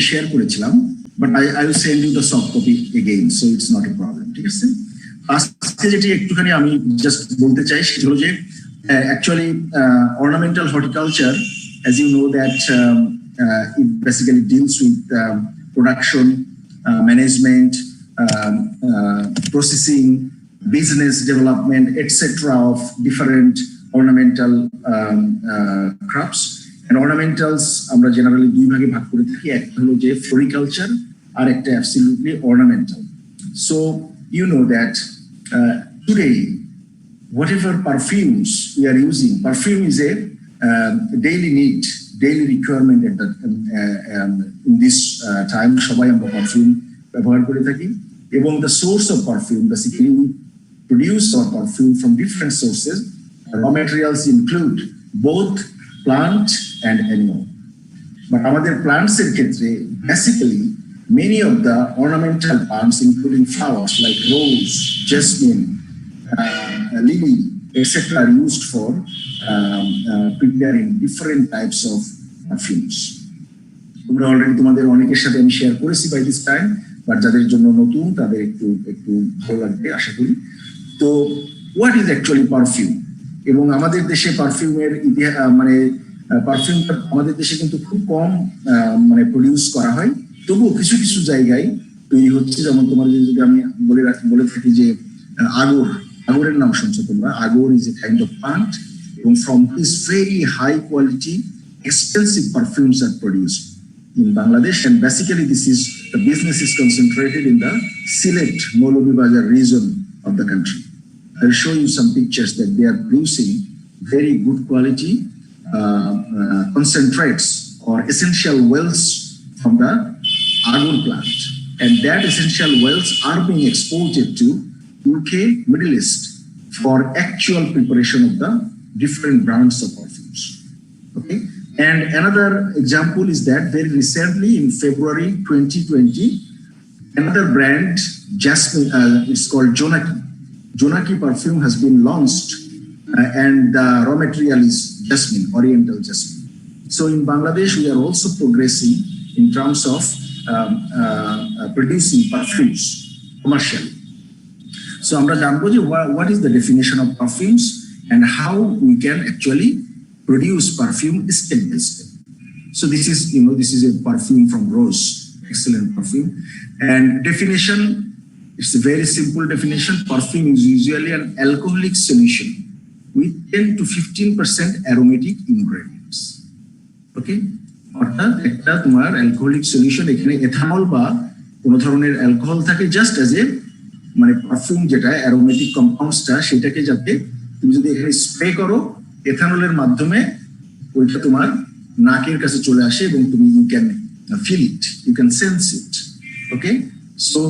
Share করেছিলাম, but I will send you the soft copy again, so it's not a problem. ঠিক আছে, আজকে যেটি একটুখানি আমি জাস্ট বলতে চাই সেটা হলো যে actually ornamental horticulture, as you know that it basically deals with production, management, processing, business development, etc. of different ornamental crops. And ornamentals আমরা জেনারেলি দুই ভাগে ভাগ করে থাকি, একটা হলো যে ফ্লোরিকালচার আর একটা absolutely ornamental. So you know that today whatever perfumes we are using, perfume is a daily need, daily requirement at the, in this time সবাই আমরা পারফিউম ব্যবহার করে থাকি, এবং the source of perfume, basically we produce our perfume from different sources. Raw materials include both plant and animal. But আমাদের plants এর ক্ষেত্রে basically many of the ornamental plants including flowers like rose, jasmine, lily, etc. are used for preparing different types of perfumes. তোমরা already তোমাদের অনেকের সাথে আমি share করেছি by this time, but যাদের জন্য নতুন তাদের একটু ভালো লাগবে আশা করি। তো হোয়াট ইজ অ্যাকচুয়ালি পারফিউম, এবং আমাদের দেশে পারফিউমের মানে পারফিউমটা আমাদের দেশে কিন্তু খুব কম মানে প্রডিউস করা হয়, তবুও কিছু কিছু জায়গায় তৈরি হচ্ছে। যেমন তোমার যদি আমি বলে থাকি যে আগরের নাম শুনছো তোমরা, আগর is a kind of plant, এবং from this very high quality expensive perfumes are produced in Bangladesh, and basically the business is concentrated in the Sylhet Moulobibazar region of the country. I'll show you some pictures that they are producing very good quality concentrates or essential oils from the agur plant, and that essential oils are being exported to UK, Middle East for actual preparation of the different brands of perfumes. Okay. And another example is that very recently in February 2020, another brand, Jasmine, it's called Jonaki. Jonaki perfume has been launched, and the raw material is jasmine, oriental jasmine. So in Bangladesh, we are also progressing in terms of producing perfumes commercially. So আমরা জানবো যে what is the definition of perfumes and how we can actually produce perfume step by step. So this is a perfume from rose, excellent perfume. And definition, it's a very simple definition. Perfume is usually an alcoholic solution with 10 to 15% aromatic ingredients. Okay? অর্থাৎ একটা তোমার alcoholic solution, এখানে ethanol বা কোনো ধরনের alcohol থাকে, just as a মানে perfume যেটা অ্যারোমেটিক কম্পাউন্ডসটা, সেটাকে যাতে তুমি যদি এখানে স্প্রে করো এথানলের মাধ্যমে, ওইটা তোমার নাকের কাছে চলে আসে এবং তুমি you can feel it, you can sense it. Okay, so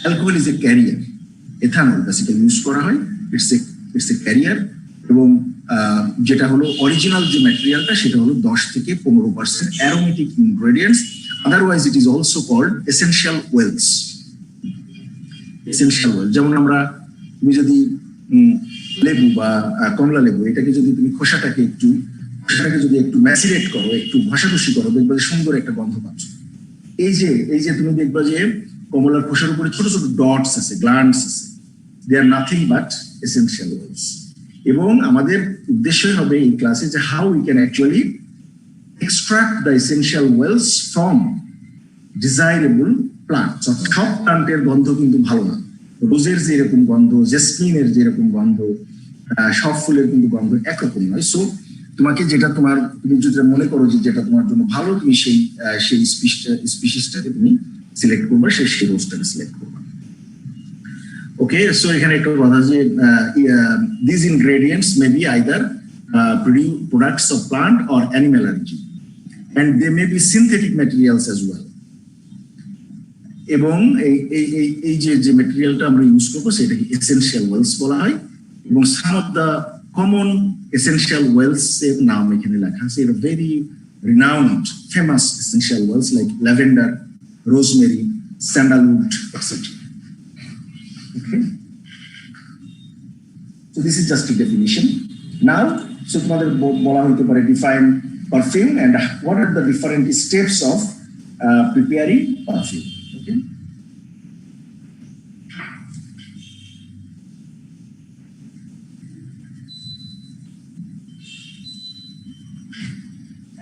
alcohol is a carrier, ethanol basically use করা হয়, ইটস এ ক্যারিয়ার, এবং যেটা হলো অরিজিনাল যে ম্যাটেরিয়ালটা সেটা হলো 10 থেকে 15% aromatic ingredients, otherwise it is also called essential oils. Essential oil যেমন আমরা, তুমি যদি লেবু বা কমলা লেবু, এটাকে যদি তুমি খোসাটাকে যদি একটু ম্যাসিরেট করো, একটু ঘষাঘষি করো, দেখবা যে সুন্দর একটা গন্ধ পাচ্ছ। এই যে তুমি দেখবা যে কমলার খোসার উপরে ছোট ছোট ডটস আছে, গ্ল্যান্ডস আছে, they are nothing but essential oils. এবং আমাদের উদ্দেশ্যই হবে এই ক্লাসে যে how we can actually extract the essential oils from desirable plants. সব প্লান্টের গন্ধ কিন্তু ভালো না, রোজের যেরকম গন্ধ, জেসমিনের যেরকম গন্ধ, সব ফুলের কিন্তু গন্ধ একরকম নয়। সো তোমাকে যেটা তুমি যদি মনে করো যে যেটা তোমার জন্য ভালো, তুমি সেই স্পিসিসটাকে তুমি সিলেক্ট করবে, সেই রোজটাকে সিলেক্ট করবে। ওকে, সো এখানে একটা কথা যে these ingredients may be either products of plant or animal origin, and they may be synthetic materials as well. এবং এই যে ম্যাটেরিয়ালটা আমরা ইউজ করবো সেটাকে এসেনশিয়াল ওয়েলস বলা হয়, এবং some of the common essential oils এর নাম এখানে লেখা আছে। এটা very renowned famous essential oils like lavender, rosemary, sandalwood, etcetera. Okay, so this is just a definition. Now, so তোমাদের বলা হতে পারে define perfume and what are the different steps of preparing perfume. Okay.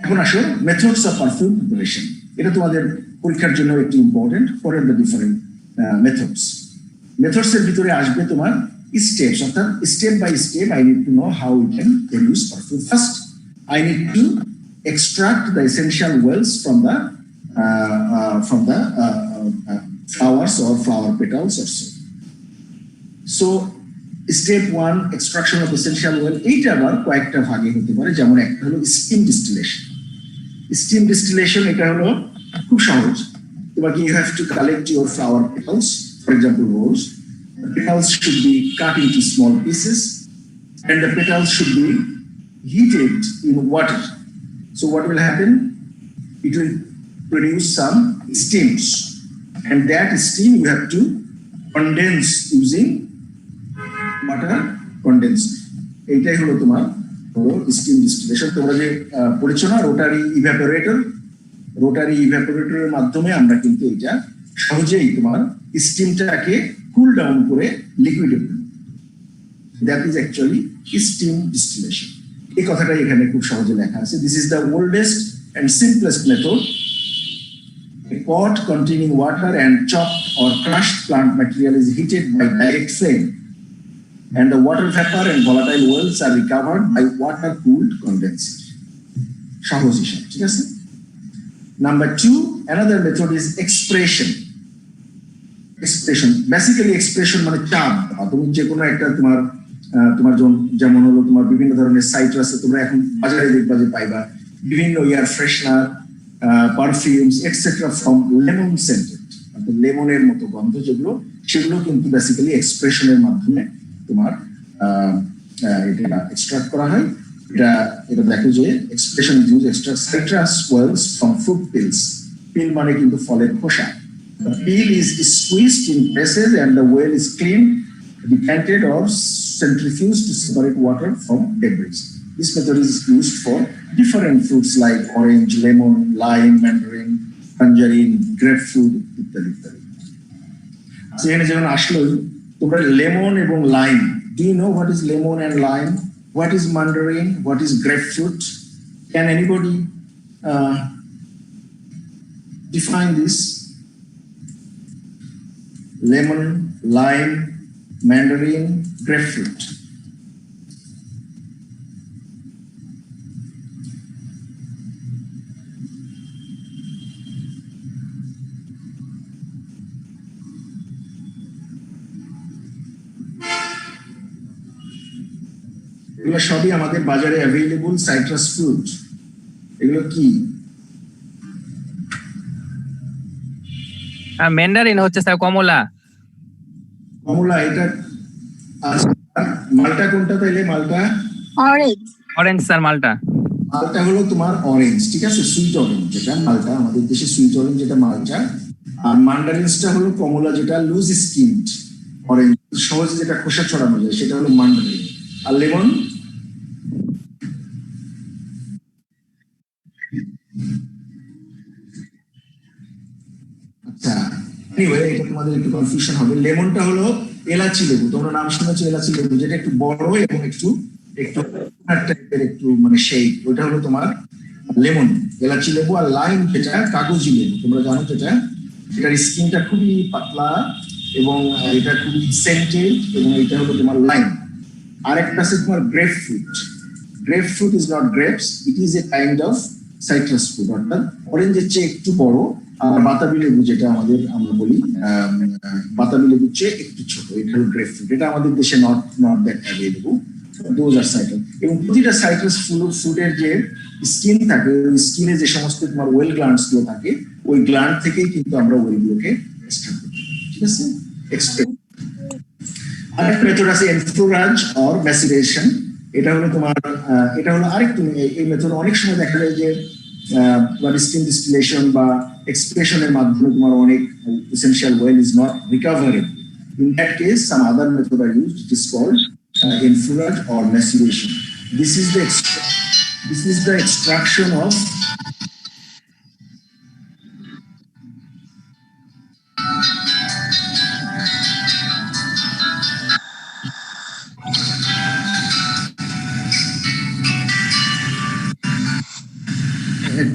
এখন আসো methods of perfume preparation. এটা তোমাদের পরীক্ষার জন্য একটি important. For the different methods. Methods এর ভিতরে আসবে তোমার স্টেপস, অর্থাৎ step by step I need to know how we can produce perfume. First I need to extract the essential oils from the flowers or flower petals or so. So step 1 extraction of essential oil, এইটা আবার কয়েকটা ভাগে হতে পারে। যেমন একটা হলো steam distillation. Steam distillation এটা হলো খুব সহজ। তোমাকে you have to collect your flower petals, for example rose. The petals should be cut into small pieces and the petals should be heated in water. So what will happen? It will produce some steams, and that steam you have to condense using water condenser. এইটাই হলো তোমার হলো steam distillation. তোমরা যে পড়েছো না rotary ইভাপোরেটরের মাধ্যমে আমরা কিন্তু এটা সহজেই তোমার স্টিমটাকে কুল ডাউন করে লিকুইডে ফেলবো। That is actually steam distillation. এই কথাটাই এখানে খুব সহজে লেখা আছে। This is the oldest and simplest method. A pot containing water and chopped or crushed plant material is heated by direct flame, and the water vapor and volatile oils are recovered by water-cooled condenser. Shahozisha, ঠিক আছে? Number 2, another method is expression. Basically expression মানে চাপ। তুমি যে কোনো একটা তোমার যেমন হলো তোমার বিভিন্ন ধরনের সাইট্রাসে তোমরা এখন বাজারে দেখবা যে পাইবা বিভিন্ন air freshener, perfumes etcetera from lemon scented, অর্থাৎ লেমনের মতো গন্ধ যেগুলো, সেগুলো কিন্তু বেসিক্যালি এক্সপ্রেশনের মাধ্যমে তোমার এটা এক্সট্রাক্ট করা হয়। এটা দেখো যে expression use extract citrus oils from fruit peels. Peel মানে কিন্তু ফলের খোসা। The peel is squeezed in places and the well is cleaned, decanted or centrifuged to separate water from debris. This method is used for different fruits like orange, lemon, lime, mandarin, tangerine, grapefruit, ইত্যাদি। সেখানে যেমন আসলো তোমরা lemon এবং lime, do you know what is lemon and lime? What is mandarin? What is grapefruit? Can anybody define this? Lemon, lime, mandarin, grapefruit. এগুলো সবই আমাদের বাজারে অ্যাভেলেবল সাইট্রাস ফ্রুট। এগুলো কি? ম্যান্ডারিন হচ্ছে স্যার কমলা। এটা মালটা কোনটা তাইলে? মালটা অরেঞ্জ স্যার। মালটা হলো তোমার অরেঞ্জ, ঠিক আছে? সুইট অরেঞ্জ যেটা মালটা, আমাদের দেশে সুইট অরেঞ্জ যেটা মালটা। আর মান্ডারিনসটা হলো কমলা যেটা লুজ স্কিনড অরেঞ্জ, সহজে যেটা খোসা ছড়ানো যায় সেটা হলো মান্ডারিন। আর লেমন আচ্ছা, এনিওয়ে এটা তোমাদের একটু কনফিউশন হবে। লেমনটা হলো এলাচি লেবু, তোমরা নাম শুনেছো এলাচি লেবু, যেটা একটু বড় এবং একটু টাইপের একটু মানে শেপ, ওটা হলো তোমার লেমন, এলাচি লেবু। আর লাইম যেটা কাগজি লেবু, তোমরা জানো যেটা, এটার স্কিনটা খুবই পাতলা এবং এটা খুবই সেন্টেড, এবং এটা হলো তোমার লাইম। আরেকটা আছে তোমার grape fruit. Grape fruit is not grapes, it is a kind of citrus fruit, অর্থাৎ অরেঞ্জের চেয়ে একটু বড়। আর বাতাবি লেবু যেটা আমরা বলি বাতাবি লেবুর চেয়ে একটু ছোট, এটা হলো গ্রেপ ফ্রুট। এটা আমাদের দেশে not that available. Those are citrus. এবং প্রতিটা সাইট্রাস ফ্রুটের যে স্কিন থাকে, ওই স্কিনে যে সমস্ত তোমার ওয়েল গ্ল্যান্ডস গুলো থাকে, ওই গ্ল্যান্ড থেকেই কিন্তু আমরা ওয়েল গুলোকে এক্সট্রাক্ট করতে পারি, ঠিক আছে? আরেকটা মেথড আছে এনফ্লোরাজ অর ম্যাসিরেশন। এটা হলো তোমার এটা হলো আরেকটু, এই মেথড অনেক সময় দেখা যায় যে স্টিম ডিস্টিলেশন বা এক্সপ্রেশনের মাধ্যমে তোমার অনেক essential oil is not recoverable. In that case some other method are used, it is called infrared or maceration. This is the extraction of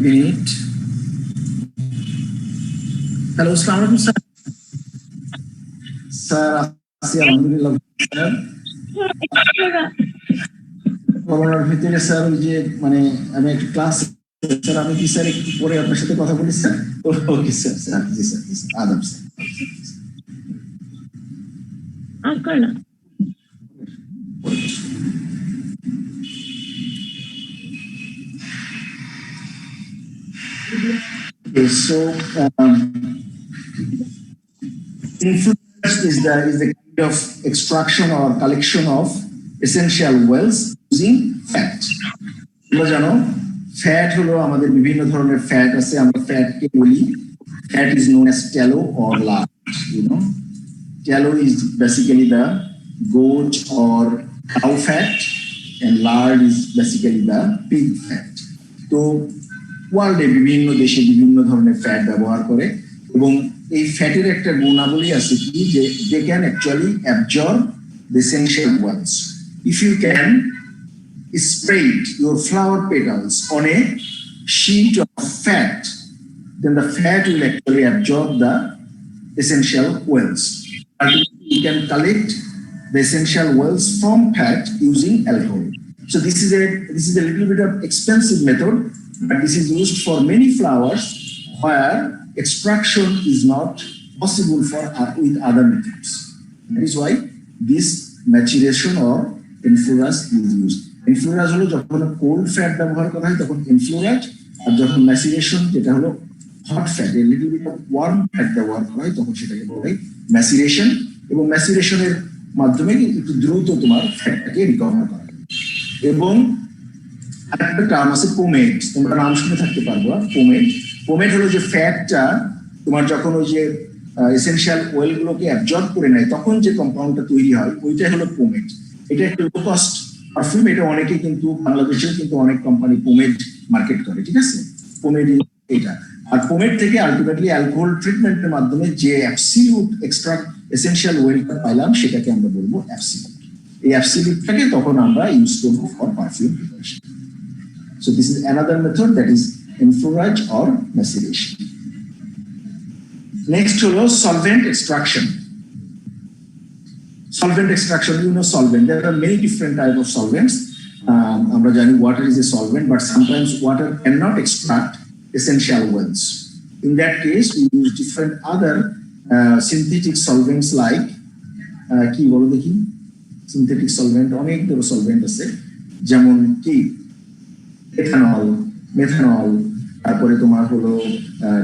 minute. Hello, Assalamu alaikum, sir. Sir, alhamdulillah, sir. করোনার ভিতরে sir ওই যে মানে আমি একটা class sir আমি কি sir একটু পরে আপনার সাথে কথা বলি স্যার ওকে স্যার স্যার জি স্যার আদাব স্যার আজকাল না Okay, so influence is the kind of extraction or collection of essential oils using fat. তোমরা জানো ফ্যাট হলো আমাদের বিভিন্ন ধরনের ফ্যাট আছে আমরা ফ্যাটকে বলি fat is known as tallow or lard, you know. Tallow is basically the goat or cow fat and lard is basically the pig fat. তো ওয়ার্ল্ডে বিভিন্ন দেশে বিভিন্ন ধরনের ফ্যাট ব্যবহার করে এবং এই ফ্যাটের একটা গুণাবলী আছে কি যে they can actually absorb the essential oils. If you can spread your flower petals on a sheet of fat, then the fat will actually absorb the essential oils. You can collect the essential oils from fat using alcohol. So this is a little bit of expensive method, but this is used for many flowers where extraction is not possible for with other methods. That is why this maturation or inflorescence is used. Inflorescence হলো যখন cold fat ব্যবহার করা হয় তখন ইনফ্লোরেট আর যখন maceration যেটা হলো hot fat এর little bit of warm fat ব্যবহার করা হয় তখন সেটাকে বলা হয় ম্যাসিরেশন এবং ম্যাসিরেশনের মাধ্যমে একটু দ্রুত তোমার ফ্যাটটাকে রিকভার করা হয় এবং আরেকটা টার্ম আছে পোমেড তোমরা নাম শুনে থাকতে পারবো পোমেড হলো যে ফ্যাটটা তোমার যখন ওই যে এসেনশিয়াল অয়েল গুলোকে অ্যাবজর্ব করে নেয় তখন যে কম্পাউন্ডটা তৈরি হয় ওইটাই হলো পোমেড এটা একটা লো কস্ট পারফিউম এটা অনেকে কিন্তু বাংলাদেশেও কিন্তু অনেক কোম্পানি পোমেড মার্কেট করে ঠিক আছে পোমেড এটা আর পোমেড থেকে আলটিমেটলি অ্যালকোহল ট্রিটমেন্টের মাধ্যমে যে অ্যাবসলিউট এক্সট্রাক্ট এসেনশিয়াল অয়েলটা পাইলাম সেটাকে আমরা বলবো অ্যাবসলিউট এই অ্যাবসলিউটটাকে তখন আমরা ইউজ করবো for perfume preparation So this is another method that is inflorescence or maceration. Next holo solvent extraction. Solvent extraction, you know solvent. There are many different types of solvents. Amra jani water is a solvent, but sometimes water cannot extract essential oils. In that case, we use different other synthetic solvents like ki bolo dekhi synthetic solvent অনেক ধরনের solvent আছে যেমন কি methanol তারপরে তোমার হলো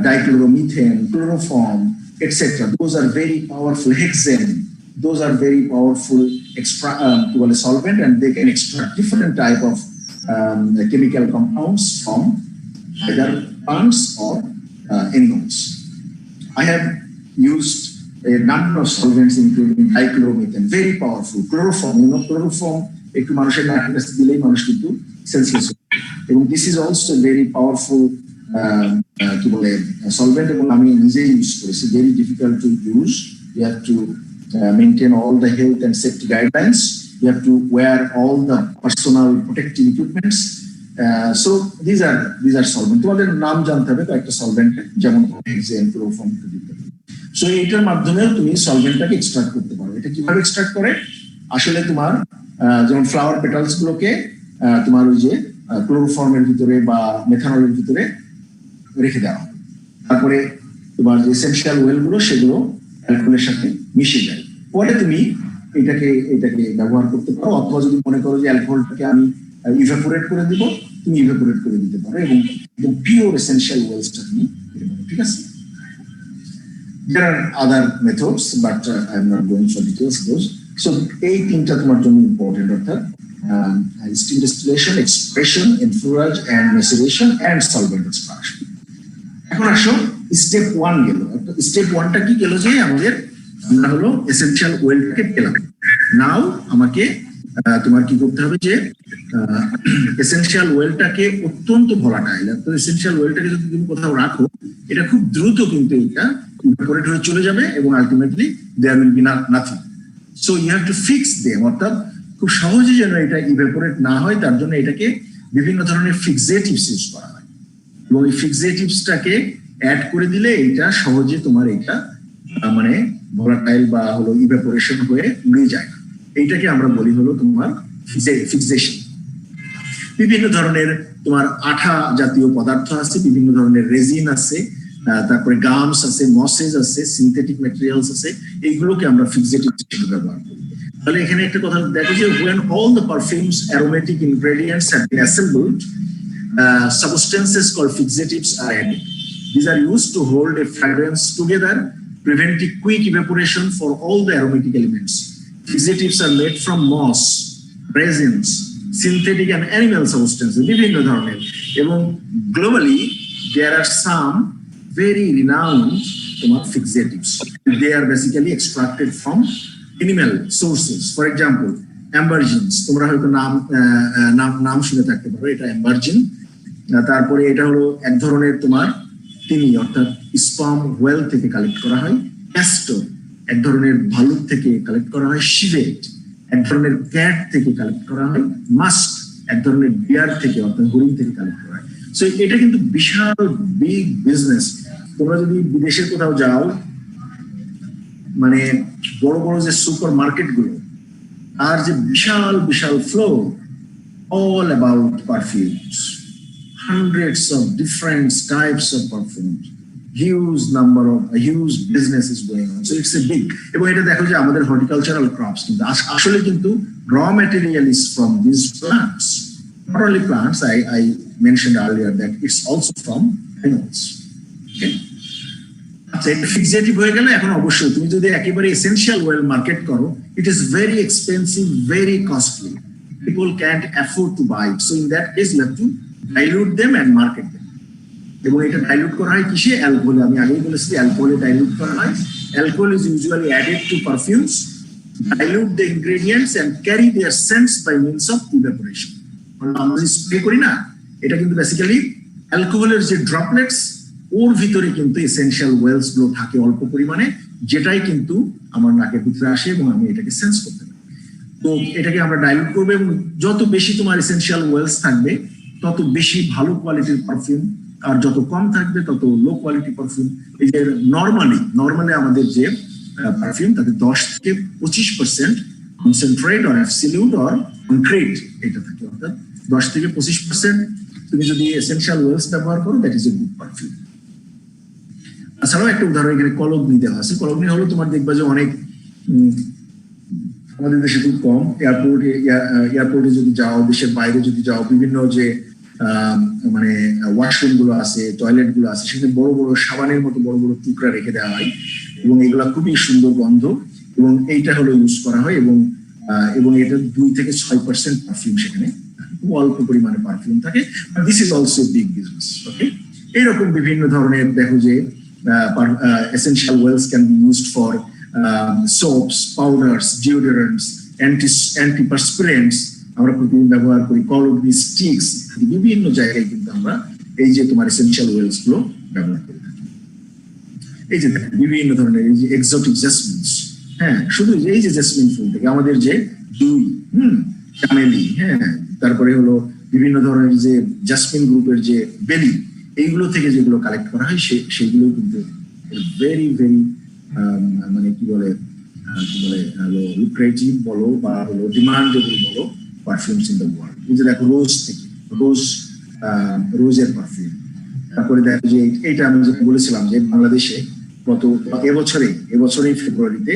dichloromethane chloroform etcetera those are very powerful hexane those are very powerful solvent and they can extract different type of chemical compounds from either plants or animals. I have used a number of solvents including dichloromethane very powerful chloroform you know chloroform একটু মানুষের নাকের কাছে দিলেই মানুষ কিন্তু senseless এবং this is also very powerful কি বলে সলভেন্ট এবং আমি নিজেই ইউজ করেছি very difficult to use you have to maintain all the health and safety guidelines you have to wear all the personal protective equipments so these are solvent তোমাদের নাম জানতে হবে কয়েকটা সলভেন্ট যেমন হেক্সেন ক্লোরোফর্ম ইত্যাদি so এইটার মাধ্যমেও তুমি সলভেন্টটাকে এক্সট্রাক্ট করতে পারো এটা কিভাবে এক্সট্রাক্ট করে আসলে তোমার যেমন ফ্লাওয়ার পেটালস গুলোকে তোমার ওই যে ক্লোরোফর্মের ভিতরে বা মেথানলের ভিতরে রেখে দেওয়া হয় তারপরে তোমার যে এসেনশিয়াল অয়েল গুলো সেগুলো অ্যালকোহলের সাথে মিশে যায় পরে তুমি এটাকে ব্যবহার করতে পারো অথবা যদি মনে করো যে অ্যালকোহলটাকে আমি ইভাপোরেট করে দিব তুমি ইভাপোরেট করে দিতে পারো এবং পিওর এসেনশিয়াল অয়েলসটা তুমি ঠিক আছে There are other methods, but I am not going for details those. So, এই তিনটা তোমার জন্য ইম্পর্টেন্ট অর্থাৎ steam distillation, expression, inflorescence and maceration and solvent extraction. এখন আসো স্টেপ 1 গেল স্টেপ 1টা কি গেল যে আমাদের আমরা হলো এসেনশিয়াল অয়েলটাকে পেলাম নাও আমাকে তোমার কি করতে হবে যে এসেনশিয়াল অয়েলটাকে অত্যন্ত ভোলাটাইল তো এসেনশিয়াল অয়েলটাকে যদি তুমি কোথাও রাখো এটা খুব দ্রুত কিন্তু এটা ইভাপোরেট হয়ে চলে যাবে এবং ultimately there will be nothing so you have to fix them অর্থাৎ খুব সহজে যেন এটা ইভাপোরেট না হয় তার জন্য এটাকে বিভিন্ন ধরনের ফিক্সেটিভস ইউজ করা হয় এবং এই ফিক্সেটিভসটাকে অ্যাড করে দিলে এটা সহজে তোমার এটা মানে ভোলাটাইল বা হলো ইভাপোরেশন হয়ে উড়ে যায় না। এইটাকে আমরা বলি হলো তোমার ফিক্সেশন। বিভিন্ন ধরনের তোমার আঠা জাতীয় পদার্থ আছে, বিভিন্ন ধরনের রেজিন আছে, তারপরে গামস আছে, মসেজ আছে, সিনথেটিক ম্যাটেরিয়ালস আছে, এইগুলোকে আমরা ফিক্সেটিভ হিসেবে ব্যবহার করি। তাহলে এখানে একটা কথা দেখো যে when all the perfumes aromatic ingredients have been assembled, substances called fixatives are added. These are used to hold a fragrance together, preventing quick evaporation for all the aromatic elements. Fixatives are made from moss, resins, synthetic and animal substances, বিভিন্ন ধরনের, এবং globally there are some very renowned fixatives. They are basically extracted from animal sources. For example, ambergris, তোমরা হয়তো নাম শুনে থাকতে পারো, এটা অ্যাম্বারজিন। তারপরে এটা হলো এক ধরনের তোমার তিমি, অর্থাৎ স্পার্ম হোয়েল থেকে কালেক্ট করা হয়। ক্যাস্টর এক ধরনের ভালুক থেকে কালেক্ট করা হয়। শিভেট এক ধরনের ক্যাট থেকে কালেক্ট করা হয়। মাস্ক এক ধরনের বিয়ার থেকে অর্থাৎ হরিণ থেকে কালেক্ট করা হয়। সো এটা কিন্তু বিশাল বিগ বিজনেস। তোমরা যদি বিদেশের কোথাও যাও, মানে বড় বড় যে সুপার মার্কেট গুলো, আর যে বিশাল বিশাল floor, all about perfumes, hundreds of different types of perfumes, huge business is going on. So it's a big, এবং এটা দেখো যে আমাদের হর্টিকালচারাল ক্রপস কিন্তু আসলে কিন্তু raw material is from these plants. Not only plants, I mentioned earlier that it's also from animals. Okay? আচ্ছা, এটা ফিক্সেটিভ হয়ে গেলে এখন অবশ্যই তুমি যদি একেবারে এসেনশিয়াল ওয়েল মার্কেট করো, it is very expensive, very costly, people can't afford to buy it. So in that case you have to dilute them and market them. এবং এটা ডাইলিউট করা হয় কিসে? অ্যালকোহলে। আমি আগেই বলেছি অ্যালকোহলে ডাইলিউট করা হয়। Alcohol is usually added to perfumes, dilute the ingredients and carry their scents by means of evaporation. আমরা যে স্প্রে করি না, এটা কিন্তু বেসিক্যালি অ্যালকোহলের যে ড্রপলেটস, ওর ভিতরে কিন্তু এসেনশিয়াল ওয়েলস গুলো থাকে অল্প পরিমাণে, যেটাই কিন্তু আমার নাকের ভিতরে আসে এবং আমি এটাকে সেন্স করতে পারি। তো এটাকে আমরা ডাইলিউট করবো, এবং যত বেশি তোমার এসেনশিয়াল ওয়েলস থাকবে তত বেশি ভালো কোয়ালিটির পারফিউম, আর যত কম থাকবে তত লো কোয়ালিটি পারফিউম। এই যে নর্মালি আমাদের যে পারফিউম, তাতে 10 থেকে 25% concentrate or absolute or concrete এটা থাকে, অর্থাৎ 10 থেকে 25% তুমি যদি এসেনশিয়াল ওয়েলস ব্যবহার করো, that is a good perfume. তাছাড়াও একটা উদাহরণ এখানে কলগ্নি দেওয়া আছে। কলগ্নি হলো তোমার দেখবা যে অনেক, আমাদের দেশে খুব কম, এয়ারপোর্টে যদি যাও, দেশের বাইরে যদি যাও, বিভিন্ন যে মানে ওয়াশরুম গুলো আছে, টয়লেট গুলো আছে, সেখানে বড় বড় সাবানের মতো বড় বড় টুকরা রেখে দেওয়া হয়, এবং এগুলা খুবই সুন্দর গন্ধ, এবং এইটা হলো ইউজ করা হয়। এবং এটা 2 থেকে 6% পারফিউম সেখানে, খুব অল্প পরিমাণে পারফিউম থাকে। This is also big business. Okay, এইরকম বিভিন্ন ধরনের দেখো যে essential oils can be used for soaps, powders, deodorants, antiperspirants, আমরা প্রতিদিন ব্যবহার করি, কলগ্নি স্টিক্স, বিভিন্ন জায়গায় কিন্তু আমরা এই যে তোমার এসেনশিয়াল ওয়েলস গুলো ব্যবহার করে থাকি। এই যে বিভিন্ন ধরনের এই যে এক্সোটিক জেসমিনস, হ্যাঁ, শুধু এই যে জেসমিন ফুল থেকে আমাদের যে জুই, চামেলি, হ্যাঁ, তারপরে হলো বিভিন্ন ধরনের যে জাসমিন গ্রুপের যে বেলি, এইগুলো থেকে যেগুলো কালেক্ট করা হয় সেগুলো কিন্তু ভেরি ভেরি মানে কি বলে লুক্রেটিভ বলো বা হলো ডিমান্ডেবল বলো পারফিউমস ইন দ্য ওয়ার্ল্ড। এই যে দেখো রোজ থেকে, রোজের পারফিউম। তারপরে দেখো যে এইটা আমি যেটা বলেছিলাম যে বাংলাদেশে গত এবছরেই ফেব্রুয়ারিতে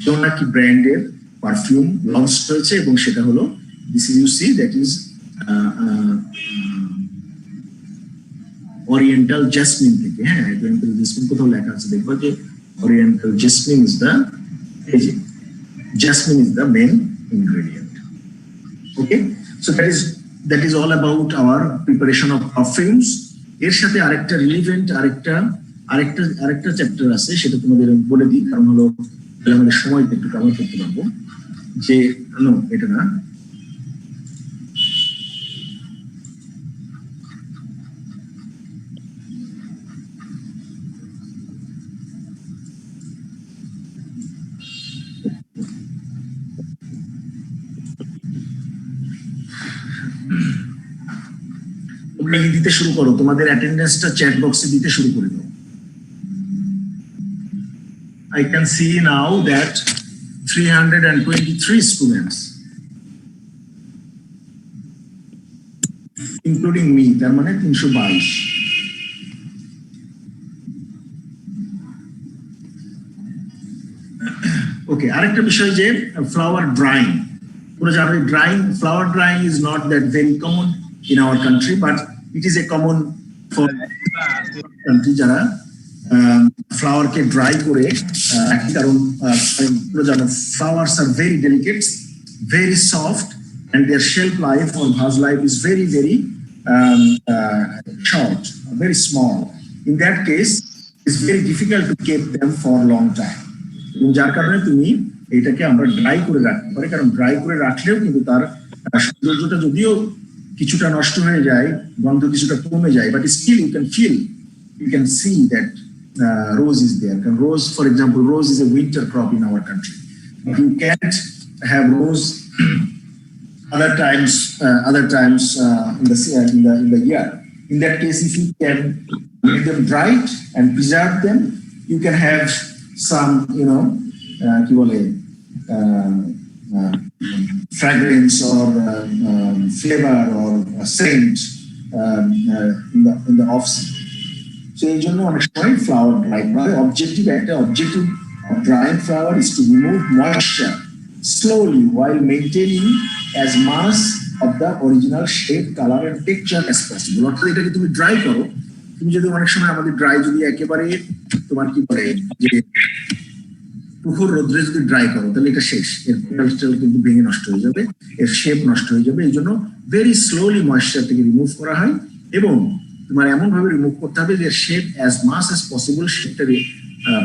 জোনাকি ব্র্যান্ডের পারফিউম লঞ্চ হয়েছে, এবং সেটা হলো this is you see that is oriental jasmine থেকে। হ্যাঁ, ওরিয়েন্টাল জেসমিন কোথাও লেখা আছে, দেখবো যে oriental jasmine is the main ingredient. Okay, so that is all about our preparation of perfumes. এর সাথে আরেকটা রিলিভেন্ট আরেকটা চ্যাপ্টার আছে, সেটা তোমাদের বলে দিই, কারণ হলো আমাদের সময়টা একটু কভার করতে পারবো। যে এটা না, তোমরা দিতে শুরু করো, তোমাদের অ্যাটেন্ডেন্সটা চ্যাট বক্সে দিতে শুরু করে দাও। I can see now that 323 students, including me, তার মানে 322। ওকে, আরেকটা বিষয় যে ফ্লাওয়ার ড্রাইং। তোমরা জানো flower drawing is not that very common in our country, but it is a common for country যারা ফ্লাওয়ারকে ড্রাই করে রাখি। কারণ তোমরা জানো flowers are very delicate, very soft, and their shelf life or vase life is very short, very small. In that case, it's very difficult to keep them for a long time. এবং যার কারণে তুমি এটাকে আমরা dry করে রাখতে পারি, কারণ ড্রাই করে রাখলেও কিন্তু তার সৌন্দর্যটা যদিও কিছুটা নষ্ট হয়ে যায়, গন্ধ কিছুটা কমে যায়, but still you can see that rose is there. Rose, for example, rose is a winter crop in our country. You can't have rose other times in the year. In that case, if you can make them dried and preserve them, you can have some, fragrance or flavor or scent in the off season. So এই জন্য অনেক সময় flower dry করা। objective of drying flower is to remove moisture slowly while maintaining as much of the original shape, color and texture as possible. অর্থাৎ এটাকে তুমি dry করো, তুমি যদি অনেক সময় আমাদের ড্রাই যদি একেবারে তোমার কি করে যে প্রখর রোদ্রে যদি ড্রাই করো, তাহলে এটা শেষ, এর পেটাল কিন্তু ভেঙে নষ্ট হয়ে যাবে, এর শেপ নষ্ট হয়ে যাবে। এই জন্য ভেরি স্লোলি ময়েশ্চার থেকে রিমুভ করা হয় এবং তোমার এমন ভাবে রিমুভ করতে হবে যে shape as much as possible শেপটাকে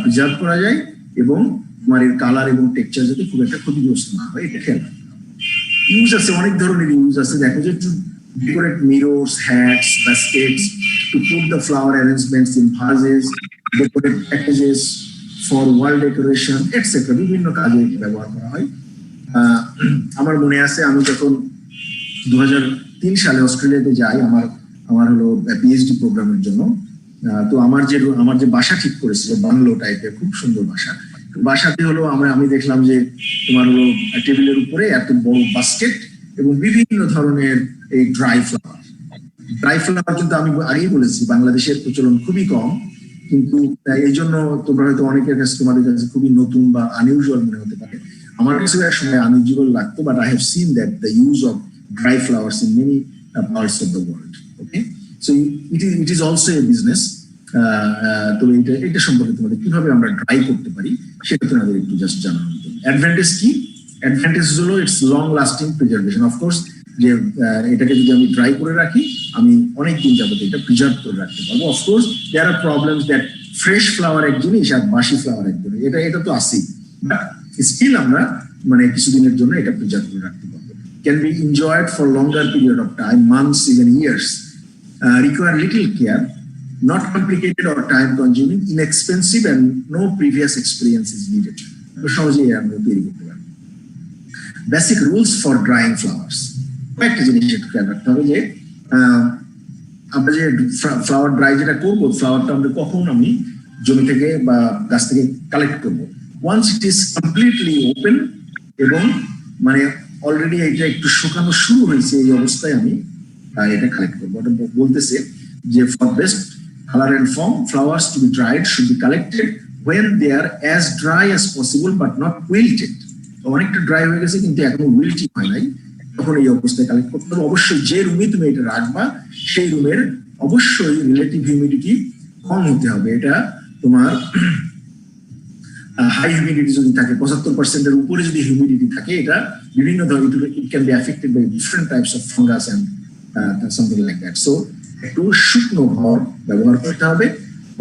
প্রিজার্ভ করা যায় এবং তোমার এর কালার এবং টেক্সচার যাতে খুব একটা ক্ষতিগ্রস্ত না হয়, এটা খেয়াল রাখতে হবে। ইউজ আছে, অনেক ধরনের ইউজ আছে। দেখো যে to decorate mirrors, hats, baskets, to put the flower arrangements in vases, decorate packages for wall decoration etcetera, বিভিন্ন কাজে ব্যবহার করা হয়। আমার মনে আছে আমি যখন 2003 সালে অস্ট্রেলিয়াতে যাই আমার হলো পিএইচডি প্রোগ্রামের জন্য, তো আমার যে বাসা ঠিক করেছিল বাংলো টাইপের, খুব সুন্দর বাসাতে হলো আমি দেখলাম যে তোমার হলো টেবিলের উপরে এত বড় বাস্কেট এবং বিভিন্ন ধরনের এই ড্রাই ফ্লাওয়ার কিন্তু আমি আগেই বলেছি বাংলাদেশের প্রচলন খুবই কম, কিন্তু এই জন্য তোমরা হয়তো অনেকের কাছে তোমাদের কাছে খুবই নতুন বা আনইউজুয়াল মনে হতে পারে। আমার কাছে এক সময় আনইউজুয়াল লাগতো, but I have seen that the use of dry flowers in many parts of the world. Okay, so it is also a business. তো এটা সম্পর্কে তোমাদের কিভাবে আমরা ড্রাই করতে পারি সেটা তোমাদের একটু জাস্ট জানানো হতো। অ্যাডভান্টেজ কি? অ্যাডভান্টেজ হলো it's long lasting preservation. Of course যে এটাকে যদি আমি ড্রাই করে রাখি, আমি অনেক দিন যাবত এটা প্রিজার্ভ করে রাখতে পারবো। Of course there are problems that fresh flower এক জিনিস আর বাসি ফ্লাওয়ার এক জিনিস, এটা তো আছেই, বাট স্টিল আমরা মানে কিছুদিনের জন্য এটা প্রিজার্ভ করে রাখতে পারবো। Can be enjoyed for longer period of time, months, even years. Require little care, not complicated or time consuming, inexpensive and no previous experience is needed. সহজেই আমরা তৈরি করতে পারি। Basic rules for drying flowers. একটা জিনিস একটু খেয়াল রাখতে হবে যে আমরা যে ফ্লাওয়ার ড্রাই যেটা করবো, ফ্লাওয়ারটা আমরা কখন আমি জমি থেকে বা গাছ থেকে কালেক্ট করবো, once it is completely open এবং মানে অলরেডি এটা একটু শুকানো শুরু হয়েছে, এই অবস্থায় আমি এটা কালেক্ট করবো। এটা বলতেছে যে for best colour and form flowers to be dried should be collected when they are as dry as possible but not wilted. অনেকটা ড্রাই হয়ে গেছে কিন্তু এখনো উইল্টিং হয় নাই, তখন এই অবস্থায় কালেক্ট করতে হবে। অবশ্যই যে রুমে তুমি এটা রাখবা সেই রুমের অবশ্যই রিলেটিভ হিউমিডিটি কম হতে হবে। এটা তোমার হাই হিউমিডিটি যদি থাকে 75% এর উপরে যদি হিউমিডিটি থাকে, এটা বিভিন্ন ধরনের it can be affected by different types of fungus and something like that. So একটু শুকনো ঘর ব্যবহার করতে হবে।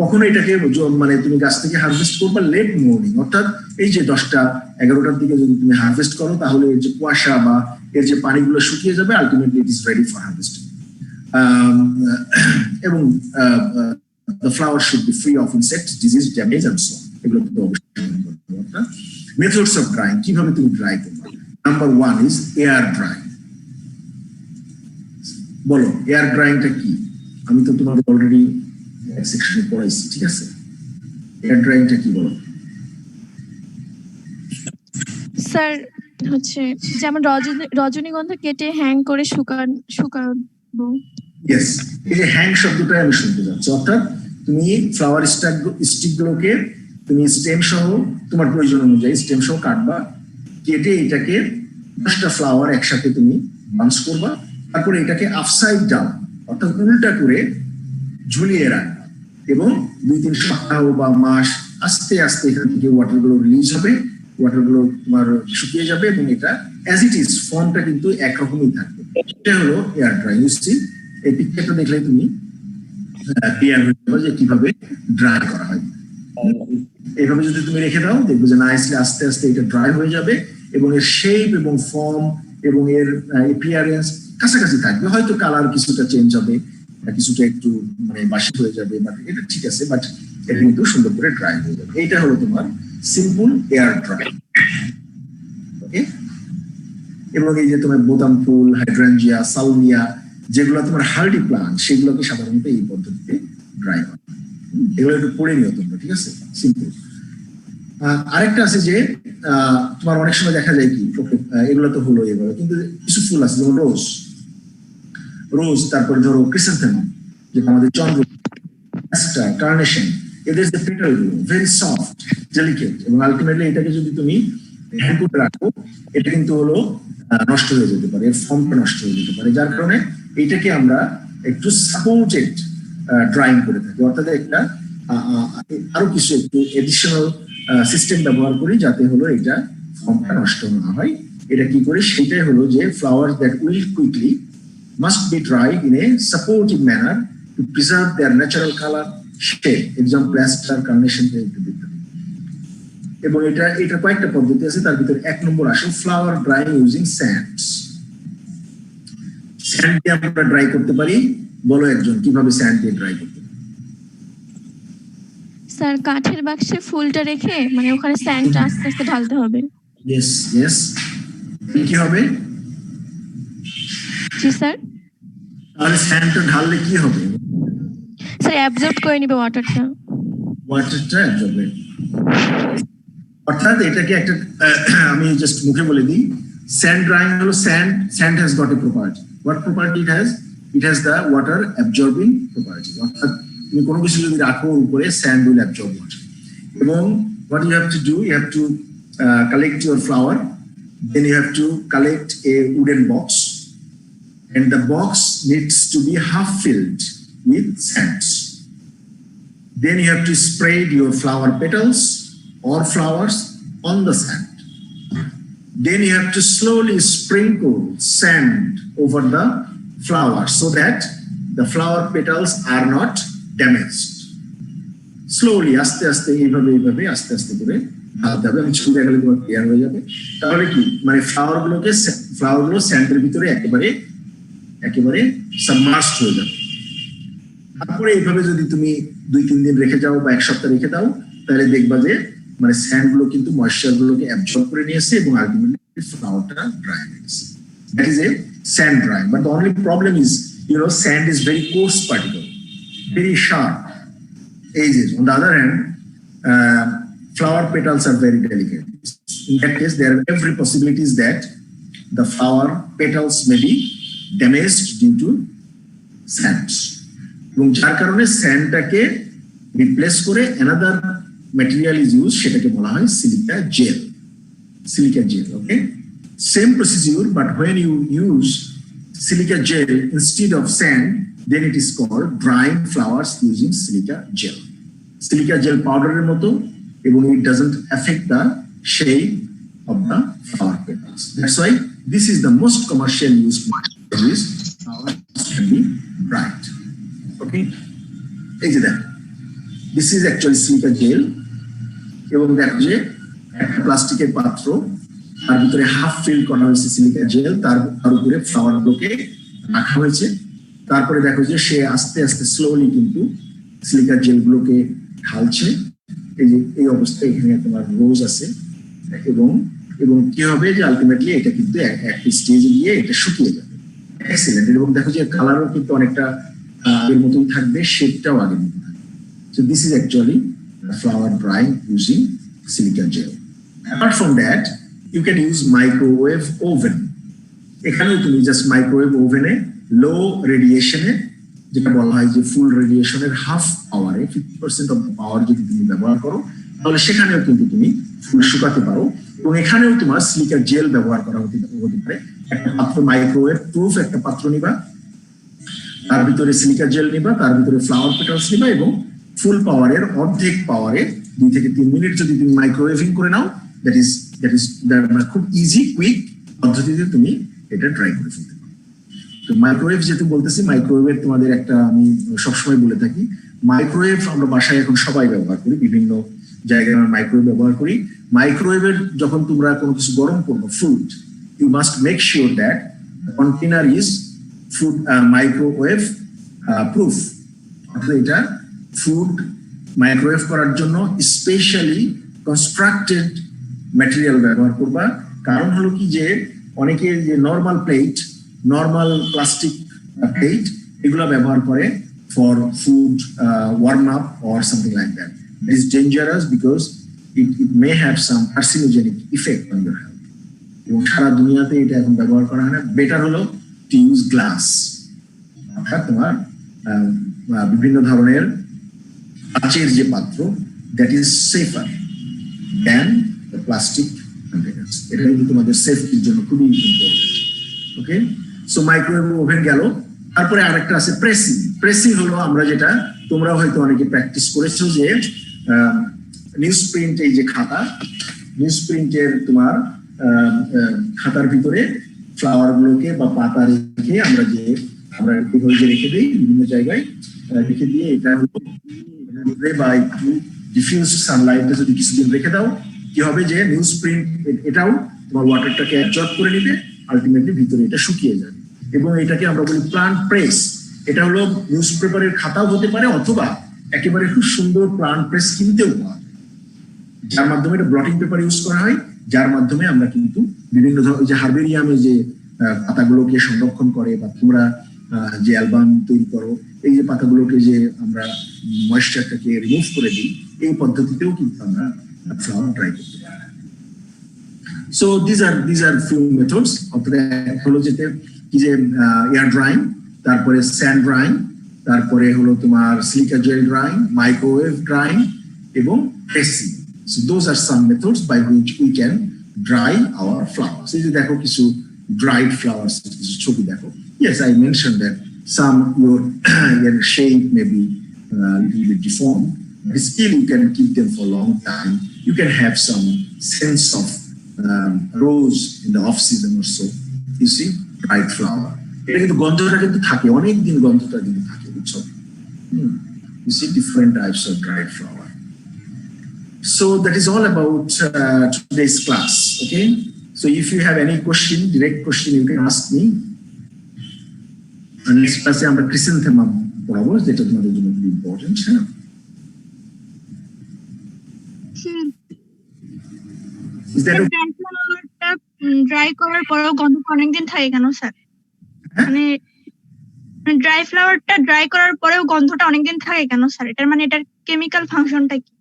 কখনো এটাকে মানে তুমি গাছ থেকে হারভেস্ট করবা লেট মর্নিং, অর্থাৎ এই যে 10টা-11টার দিকে যদি তুমি হারভেস্ট করো, তাহলে এর যে কুয়াশা বা এর যে পানিগুলো শুকিয়ে যাবে, ultimately it is ready for harvesting. এবং the flower should be free of insects, disease, damage and so on. এগুলো তো অবশ্যই করতে হবে। মেথডস অফ ড্রাইং, কিভাবে তুমি ড্রাই করবে? Number 1 is air drawing. বলো এয়ার ড্রাইংটা কি? আমি তো তোমাদের অলরেডি এক সেকশনে পড়াইছি, ঠিক আছে? এয়ার ড্রাইংটা কি বলো? স্যার হচ্ছে যেমন রজনীগন্ধা কেটে হ্যাং করে শুকাবো। ইয়েস, এই যে হ্যাং শব্দটাই আমি শুনতে যাচ্ছি, অর্থাৎ তুমি ফ্লাওয়ার স্টিক গুলোকে তুমি স্টেম সহ তোমার প্রয়োজন অনুযায়ী স্টেম সহ কাটবা, কেটে এটাকে 10টা ফ্লাওয়ার একসাথে তুমি বাউন্স করবা, তারপরে এটাকে আপসাইড ডাউন অর্থাৎ উল্টা করে ঝুলিয়ে রাখবা এবং 2-3 সপ্তাহ বা মাস আস্তে আস্তে এখান থেকে ওয়াটার গুলো রিলিজ হবে, ওয়াটার গুলো তোমার শুকিয়ে যাবে এবং এটা অ্যাজ ইট ইজ ফর্মটা কিন্তু একরকমই থাকবে। এটা হলো এয়ার ড্রাই। এই পিকচারটা দেখলে তুমি ক্লিয়ার হয়ে যাবে যে কিভাবে ড্রাই করা হয়। এইভাবে যদি তুমি রেখে দাও দেখবে যে নাইসলি আস্তে আস্তে এটা ড্রাই হয়ে যাবে এবং এর শেপ এবং ফর্ম এবং এর অ্যাপিয়ারেন্স কাছাকাছি থাকবে। হয়তো কালার কিছুটা চেঞ্জ হবে, কিছুটা একটু মানে বাসি হয়ে যাবে, বাট এটা ঠিক আছে, বাট এটা কিন্তু সুন্দর করে ড্রাই হয়ে যাবে। এইটা হলো তোমার সিম্পল এয়ার ড্রাই। ওকে, এবং এই যে তোমার বোতাম ফুল, হাইড্রাঞ্জিয়া, সালভিয়া যেগুলো তোমার হার্ডি প্লান্ট সেগুলোকে সাধারণত এই পদ্ধতিতে ড্রাই করা। এগুলো একটু পড়ে নিও তোমরা, ঠিক আছে? সিম্পল। আরেকটা আছে যে তোমার অনেক সময় দেখা যায় কি এগুলো তো হলো এভাবে, কিন্তু কিছু ফুল আছে যেমন রোজ, তারপরে ধরো ক্রিসেন্থেমাম যেটা আমাদের চন্দ্র, কার্নেশন, এদের যে পেটাল গুলো ভেরি সফট ডেলিকেট এবং আলটিমেটলি এটাকে যদি তুমি হ্যান্ড করে রাখো এটা কিন্তু হলো নষ্ট হয়ে যেতে পারে, এর ফর্মটা নষ্ট হয়ে যেতে পারে, যার কারণে এইটাকে আমরা একটু সাপোর্টেড ড্রাইং করে থাকি, অর্থাৎ একটা আরো কিছু একটু এডিশনাল সিস্টেম ব্যবহার করি যাতে হলো এটা ফর্মটা নষ্ট না হয়। এটা কি করে? সেটাই হলো যে flower that will quickly must be dried in a supportive manner to preserve their natural color, shape. Example, aster, carnation, এবং এটা কয়েকটা পদ্ধতি আছে, তার ভিতরে 1 নম্বর আসে flower drying using sands. Sand দিয়ে আমরা ড্রাই করতে পারি। বলো একজন কিভাবে স্যান্ড দিয়ে ড্রাই করতে পারি? স্যার কাঠের বাক্সে ফুলটা রেখে মানে ওখানে স্যান্ডটা আস্তে আস্তে ঢালতে হবে। ইয়েস কি হবে? জি স্যার। তাহলে স্যান্ডটা ঢাললে কি হবে? স্যার অ্যাবজর্ব করে নিবে ওয়াটারটা অ্যাবজর্ব। অর্থাৎ এটাকে একটা আমি জাস্ট মুখে বলে দিই, স্যান্ড ড্রাইং হলো sand has got a property. What property it has? It has the water absorbing property. অর্থাৎ তুমি কোনো কিছু যদি রাখো উপরে, স্যান্ড উইল অ্যাবজর্ব ওয়াটার। এবং what you have to do, you have to collect your flower, then you have to collect a wooden box, and the box needs to be half filled with sands. Then you have to spread your flower petals or flowers on the sand. Then you have to slowly sprinkle sand over the flower so that the flower petals are not damaged. Slowly, আস্তে আস্তে এইভাবে আস্তে আস্তে করে ঢালতে হবে। আমি ছুঁড়ে গেলে তোমার ক্লিয়ার হয়ে যাবে। তাহলে কি মানে ফ্লাওয়ার গুলো স্যান্ডের ভিতরে একেবারে সাবমার্জড হয়ে যাবে। তারপরে এইভাবে যদি তুমি 2-3 দিন রেখে যাও বা 1 সপ্তাহ রেখে দাও, তাহলে দেখবা যে মানে স্যান্ড গুলো কিন্তু ময়েশ্চার গুলোকে অ্যাবজর্ব করে নিয়েছে এবং আলটিমেটলি ফ্লাওয়ারটা ড্রাই হয়ে গেছে। That is a sand drying. But the only problem is sand is very coarse particle, very sharp edges. On the other hand, flower petals are very delicate. In that case, there are every possibilities that the flower petals may be damaged due to sands. এবং যার কারণে স্যান্ডটাকে replace করে another material is used, সেটাকে বলা হয় silica gel. Okay, same procedure, but when you use silica gel instead of sand, then it is called drying flowers using silica gel. Silica gel powder এর মতো, এবং it doesn't affect the shape of the flower petals. That's why this is the most commercial use for this flowers can be dried. Okay, এই যে দেখো, this is actually silica gel, এবং দেখো যে একটা প্লাস্টিকের পাত্র, তার ভিতরে হাফ ফিল করা হয়েছে সিলিকা জেল, তার উপরে ফ্লাওয়ার গুলোকে রাখা হয়েছে। তারপরে দেখো যে সে আস্তে আস্তে স্লোলি কিন্তু সিলিকা জেল গুলোকে ঢালছে। এই যে এই অবস্থায় এখানে তোমার রোজ আছে, এবং কি হবে যে আলটিমেটলি এটা কিন্তু একটা স্টেজে গিয়ে এটা শুকিয়ে যাবে। এক্সিলেন্ট। এবং দেখো যে কালারও কিন্তু অনেকটা আগের মতোই থাকবে, শেপটাও আগের মতো থাকবে। So this is actually flower drying using silica gel. Apart from that, you can use microwave oven. এখানেও তুমি জাস্ট মাইক্রোওয়েভ ওভেনে লো রেডিয়েশনে, যেটা বলা হয় যে ফুল রেডিয়েশনের হাফ পাওয়ারে 50% অফ পাওয়ার যদি তুমি ব্যবহার করো, তাহলে সেখানেও কিন্তু তুমি ফুল শুকাতে পারো। এবং এখানেও তোমার সিলিকা জেল ব্যবহার করা হতে পারে। একটা পাত্র, মাইক্রোওয়েভ প্রুফ একটা পাত্র নিবা, তার ভিতরে সিলিকা জেল নিবা, তার ভিতরে ফ্লাওয়ার পেটালস নিবা, এবং ফুল পাওয়ারের অর্ধেক পাওয়ারে 2 থেকে 3 মিনিট যদি তুমি মাইক্রোওয়েভিং করে নাও, দ্যাট ইজ খুব ইজি কুইক পদ্ধতিতে তুমি এটা ট্রাই করে ফেলতে পারো। তো মাইক্রোওয়েভ যেহেতু বলতেছি, মাইক্রোওয়েভের তোমাদের একটা আমি সবসময় বলে থাকি, মাইক্রোওয়েভ আমরা বাসায় এখন সবাই ব্যবহার করি, বিভিন্ন জায়গায় আমরা মাইক্রোওয়েভ ব্যবহার করি। মাইক্রোওয়েভের যখন তোমরা কোনো কিছু গরম করবো, food, you must make sure that container is food microwave proof. অর্থাৎ এটা ফুড মাইক্রোওয়েভ করার জন্য স্পেশালি কনস্ট্রাক্টেড ম্যাটেরিয়াল ব্যবহার করবা। কারণ হলো কি যে অনেকে যে normal plate, normal plastic plate, এগুলো ব্যবহার করে for food warm up or something like that. It is dangerous because it may have some carcinogenic effect on your health. এবং সারা দুনিয়াতে এটা এখন ব্যবহার করা হয় না। বেটার হলো টু ইউজ গ্লাস, অর্থাৎ তোমার বিভিন্ন ধরনের কাচের যে পাত্র, that is safer than the plastic containers. এটা কিন্তু তোমাদের সেফটির জন্য খুবই important. Okay, so microwave oven গেল। তারপরে আরেকটা আছে প্রেসিং। প্রেসিং হলো আমরা যেটা তোমরা হয়তো অনেকে প্র্যাকটিস করেছো, যে নিউজ প্রিন্ট, এই যে খাতা, নিউজ প্রিন্টের তোমার খাতার ভিতরে ফ্লাওয়ার গুলোকে বা পাতা রেখে আমরা যে রেখে দিই বিভিন্ন জায়গায় রেখে দিয়ে, এটা হলো বা একটু ডিফিউজ সানলাইটে যদি কিছুদিন রেখে দাও, কি হবে যে নিউজ প্রিন্ট এটাও তোমার ওয়াটারটাকে অ্যাবজর্ব করে নিবে, আলটিমেটলি ভিতরে এটা শুকিয়ে যাবে। এবং এটাকে আমরা বলি প্লান্ট প্রেস। এটা হলো নিউজ পেপারের খাতাও হতে পারে, অথবা একেবারে খুব সুন্দর প্লান্ট প্রেস কিনতেও পাওয়া যায়, যার মাধ্যমে এটা ব্লটিং পেপার ইউজ করা হয়, যার মাধ্যমে আমরা কিন্তু বিভিন্ন ধরনের যে হার্বেরিয়ামে যে পাতাগুলোকে সংরক্ষণ করে, বা তোমরা যে অ্যালবাম তৈরি করো, এই যে পাতাগুলোকে যে আমরা ময়েশ্চারটাকে রিমুভ করে দিই, এই পদ্ধতিতেও কিন্তু আমরা ফ্লাওয়ার ট্রাই করতে পারি। So these are few methods. হলো যেতে কি যে এয়ার ড্রাইং, তারপরে স্যান্ড ড্রাইং, তারপরে হলো তোমার silica gel drying, microwave drying এবং pressing. So those are some methods by which we can dry our flowers. এই যে দেখো কিছু dried flowers, ছবি দেখো। Yes, I mentioned that some your shape may be a little bit deformed, but still you can keep them for a long time. You can have some sense of rose in the off season or so. You see, dried flower. এটা কিন্তু গন্ধটা কিন্তু থাকে, অনেক দিন গন্ধটা কিন্তু থাকে, বুঝছো? You see different types of dried flower. So that is all about today's class. Okay. So if you have any question, direct question, you can ask me. And next class আমরা ক্রিসেন্থেমাম পড়াবো, যেটা তোমাদের জন্য খুব ইম্পর্টেন্ট। হ্যাঁ, dry করার পরেও গন্ধটা অনেকদিন থাকে কেন স্যার? মানে ড্রাই ফ্লাওয়ারটা ড্রাই করার পরেও গন্ধটা অনেকদিন থাকে কেন স্যার? এটার মানে এটার কেমিক্যাল ফাংশনটা কি?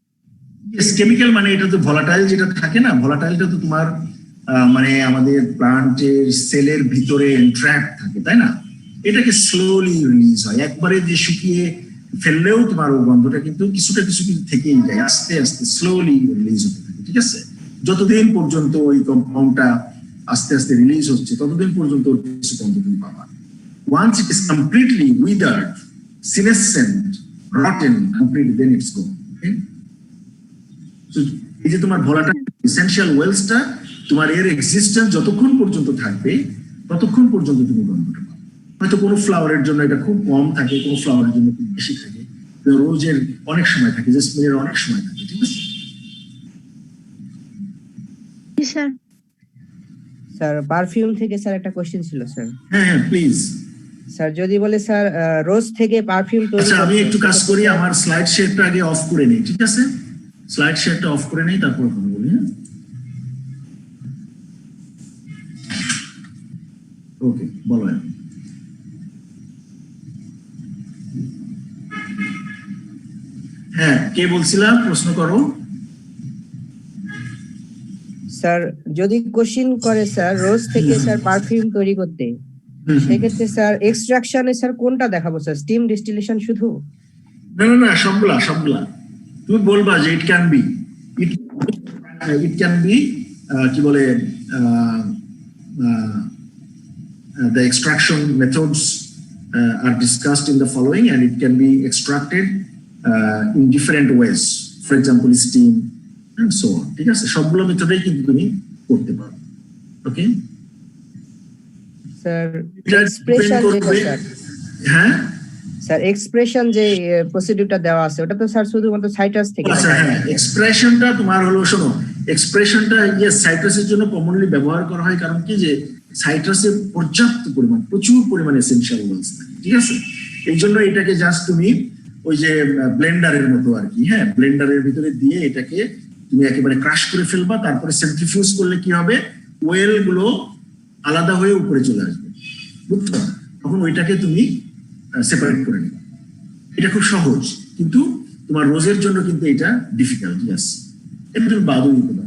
ইয়েস, কেমিক্যাল মানে এটা তো ভলাটাইল যেটা থাকে না, ভলাটাইলটা তো তোমার মানে আমাদের প্লান্টের সেলের ভিতরে এন্ট্র্যাপ থাকে, তাই না? এটাকে স্লোলি রিলিজ হয়। একবারে যে শুকিয়ে ফেললেও তোমার ওই গন্ধটা কিন্তু কিছুটা কিছু কিন্তু থেকেই যায়, আস্তে আস্তে স্লোলি রিলিজ হতে থাকে। ঠিক আছে, যতদিন পর্যন্ত ওই কম্পাউন্ডটা আস্তে আস্তে রিলিজ হচ্ছে, ততদিন পর্যন্ত কিছু গন্ধ তুমি পাবা। Once it is completely withered, senescent, rotten complete, then it's gone. Okay, so এই যে তোমার ভলাটাইল এসেনশিয়াল ওয়েলসটা, তোমার এর এক্সিস্টেন্স যতক্ষণ পর্যন্ত থাকবে ততক্ষণ পর্যন্ত তুমি গন্ধটা পাবে। হয়তো কোনো ফ্লাওয়ারের জন্য এটা খুব কম থাকে, কোনো ফ্লাওয়ারের জন্য খুব বেশি থাকে, রোজের অনেক সময় থাকে, জেসমিনের অনেক সময় থাকে। ঠিক আছে স্যার? স্যার পারফিউম থেকে স্যার একটা কোশ্চেন ছিল স্যার। হ্যাঁ হ্যাঁ, প্লিজ স্যার যদি বলে স্যার রোজ থেকে পারফিউম তৈরি, আচ্ছা আমি একটু কাজ করি, আমার স্লাইড শেয়ারটা আগে অফ করে নিই। ঠিক আছে, স্লাইড শেয়ারটা অফ করে নিই, তারপর কথা বলি। হ্যাঁ, ওকে, বলো। হ্যাঁ, কে বলছিলাম? প্রশ্ন করো। স্যার যদি কোশ্চিন করে স্যার রোজ থেকে স্যার পারফিউম তৈরি করতে, সেক্ষেত্রে স্যার এক্সট্রাকশনে স্যার কোনটা দেখাবো স্যার, স্টিম ডিস্টিলেশন শুধু? না না না, সবগুলা তুমি বলবা যে ইট can B it can B কি বলে the extraction methods are discussed in the following, and it can be extracted in different ways, for example steam and so on. ঠিক আছে, সবগুলো মেথডেই কিন্তু তুমি করতে পারো। ওকে স্যার এটা এক্সপ্রেশন depend যেটা করবে। স্যার, হ্যাঁ স্যার এক্সপ্রেশন যে প্রসিডিউরটা দেওয়া আছে ওটা তো স্যার শুধুমাত্র সাইট্রাস থেকে। আচ্ছা, হ্যাঁ, এক্সপ্রেশনটা তোমার হলো, শোনো, এক্সপ্রেশনটা সাইট্রাসের জন্য কমনলি ব্যবহার করা হয়, কারণ কি যে সাইট্রাসে পর্যাপ্ত পরিমাণ, প্রচুর পরিমাণে এসেনশিয়াল অয়েলস থাকে। ঠিক আছে, এই জন্য এটাকে জাস্ট তুমি ওই যে ব্লেন্ডারের মতো আর কি, হ্যাঁ, ব্লেন্ডারের ভিতরে দিয়ে এটাকে তুমি একেবারে ক্রাশ করে ফেলবা, তারপরে সেন্ট্রিফিউজ করলে কি হবে, ওয়েল গুলো আলাদা হয়ে উপরে চলে আসবে, বুঝছো? তখন ওইটাকে তুমি সেপারেট করে নেবে। এটা খুব সহজ, কিন্তু তোমার রোজের জন্য কিন্তু এটা ডিফিকাল্ট। ইয়াস, এটা তুমি বাদও দিতে পারো।